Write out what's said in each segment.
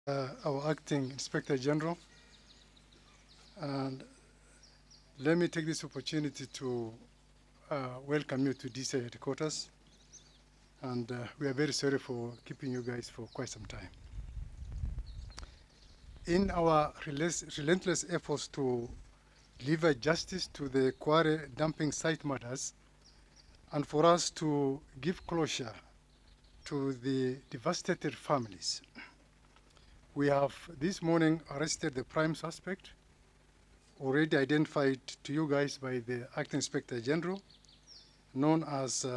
Our Acting Inspector General, and let me take this opportunity to welcome you to DCI headquarters, and we are very sorry for keeping you guys for quite some time. In our relentless efforts to deliver justice to the Kware dumping site matters, and for us to give closure to the devastated families, we have this morning arrested the prime suspect, already identified to you guys by the Acting Inspector General, known as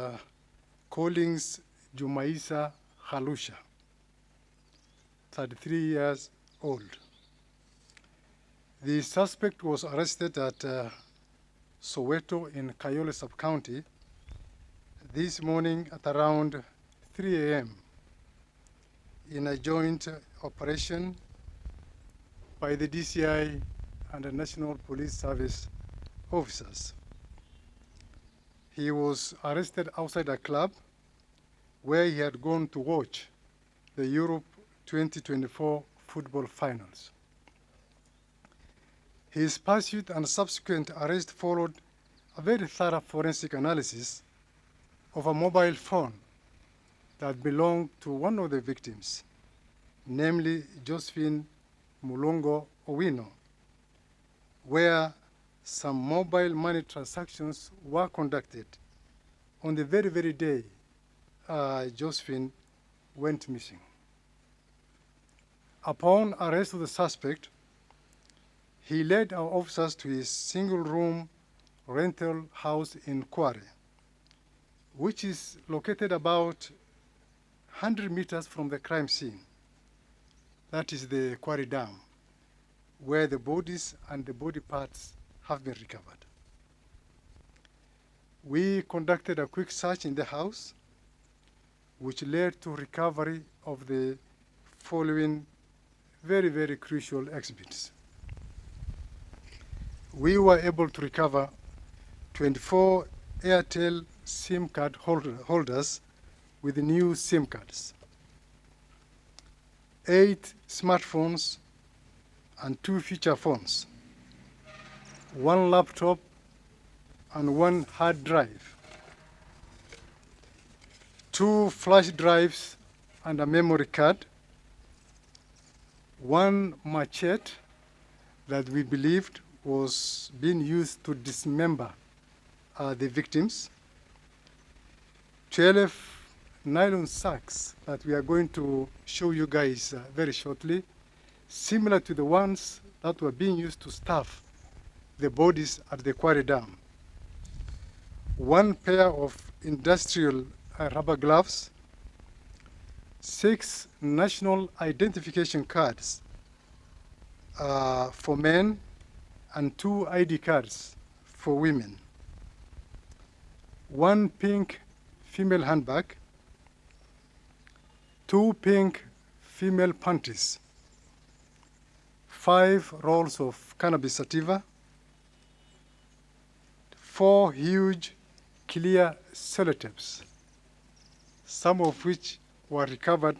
Collins Jumaisa Halusha, 33 years old. The suspect was arrested at Soweto in Kayole sub-county this morning at around 3 a.m. in a joint operation by the DCI and the National Police Service officers. He was arrested outside a club where he had gone to watch the Europe 2024 football finals. His pursuit and subsequent arrest followed a very thorough forensic analysis of a mobile phone that belonged to one of the victims, namely Josephine Mulongo Owino, where some mobile money transactions were conducted on the very day Josephine went missing. Upon arrest of the suspect, he led our officers to his single-room rental house in Kware, which is located about 100 meters from the crime scene. That is the Kware Dam, where the bodies and the body parts have been recovered. We conducted a quick search in the house, which led to recovery of the following very crucial exhibits. We were able to recover 24 Airtel SIM card holders with new SIM cards, 8 smartphones and 2 feature phones, 1 laptop and 1 hard drive, 2 flash drives and a memory card, 1 machete that we believed was being used to dismember the victims, 12 nylon sacks that we are going to show you guys very shortly, similar to the ones that were being used to stuff the bodies at the Kware Dam, 1 pair of industrial rubber gloves, 6 national identification cards for men, and 2 ID cards for women, 1 pink female handbag, 2 pink female panties, 5 rolls of cannabis sativa, 4 huge clear sellotapes, some of which were recovered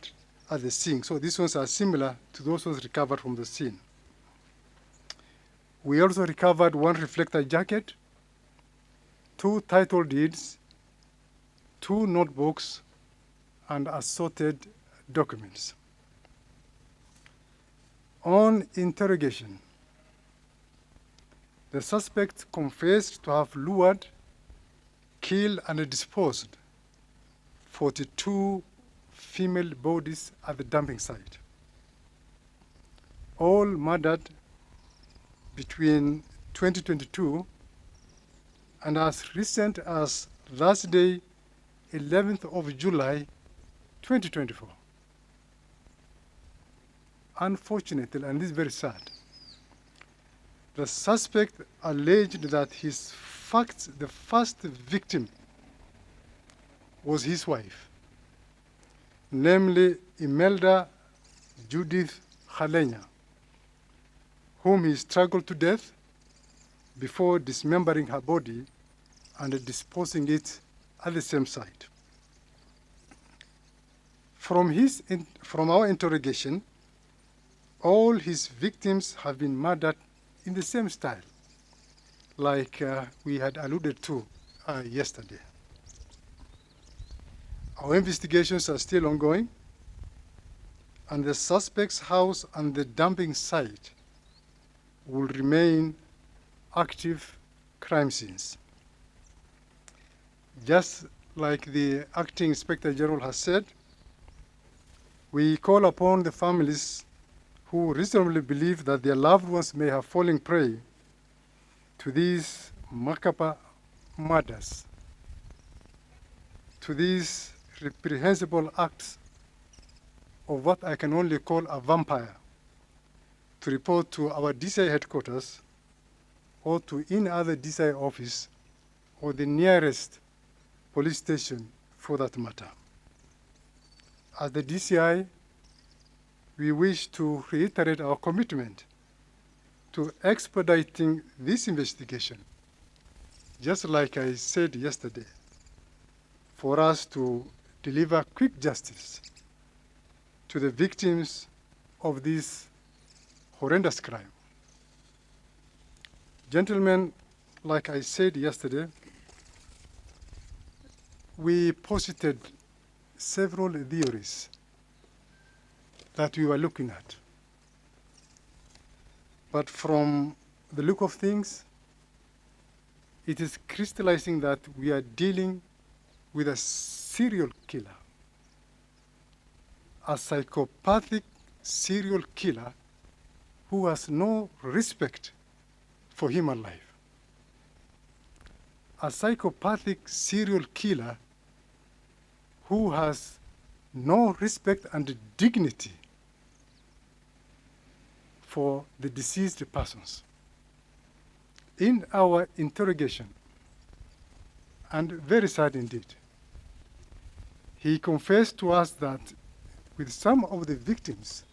at the scene. So these ones are similar to those ones recovered from the scene. We also recovered 1 reflector jacket, 2 title deeds, 2 notebooks, and assorted documents. On interrogation, the suspect confessed to have lured, killed, and disposed 42 female bodies at the dumping site, all murdered between 2022 and as recent as Thursday, 11th of July, 2024. Unfortunately, and this is very sad, the suspect alleged that the first victim was his wife, namely Imelda Judith Halenya, whom he strangled to death before dismembering her body and disposing it at the same site. From our interrogation, All his victims have been murdered in the same style, like we had alluded to yesterday. Our investigations are still ongoing, and the suspect's house and the dumping site will remain active crime scenes. Just like the Acting Inspector General has said, we call upon the families who reasonably believe that their loved ones may have fallen prey to these macabre murders, to these reprehensible acts of what I can only call a vampire, to report to our DCI headquarters or to any other DCI office or the nearest police station for that matter. As the DCI, we wish to reiterate our commitment to expediting this investigation, just like I said yesterday, for us to deliver quick justice to the victims of this horrendous crime. Gentlemen, like I said yesterday, we posited several theories that we were looking at. But from the look of things, it is crystallizing that we are dealing with a serial killer, a psychopathic serial killer who has no respect for human life. A psychopathic serial killer who has no respect and dignity for the deceased persons. In our interrogation, and very sad indeed, he confessed to us that with some of the victims,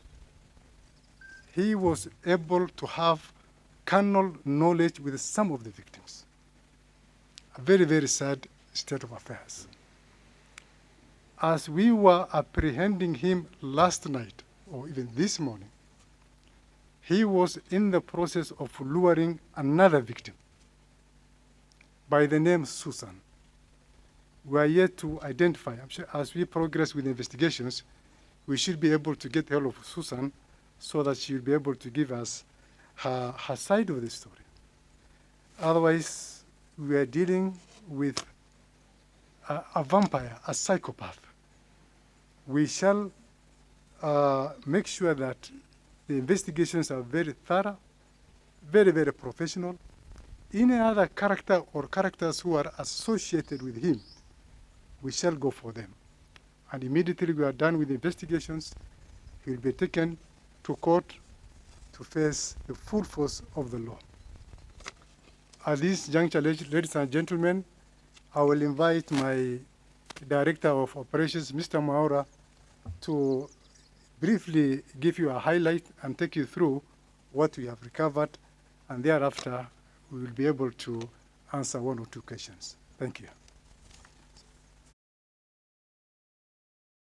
he was able to have carnal knowledge with some of the victims. A very, very sad state of affairs. As we were apprehending him last night, or even this morning, he was in the process of luring another victim by the name Susan. We are yet to identify. I'm sure as we progress with investigations, we should be able to get hold of Susan so that she will be able to give us her side of the story. Otherwise, we are dealing with a vampire, a psychopath. We shall make sure that the investigations are very thorough, very, very professional. Any other character or characters who are associated with him, we shall go for them. And immediately we are done with the investigations, he will be taken to court to face the full force of the law. At this juncture, ladies and gentlemen, I will invite my Director of Operations, Mr. Maura, to briefly give you a highlight and take you through what we have recovered, and thereafter we will be able to answer one or two questions. Thank you.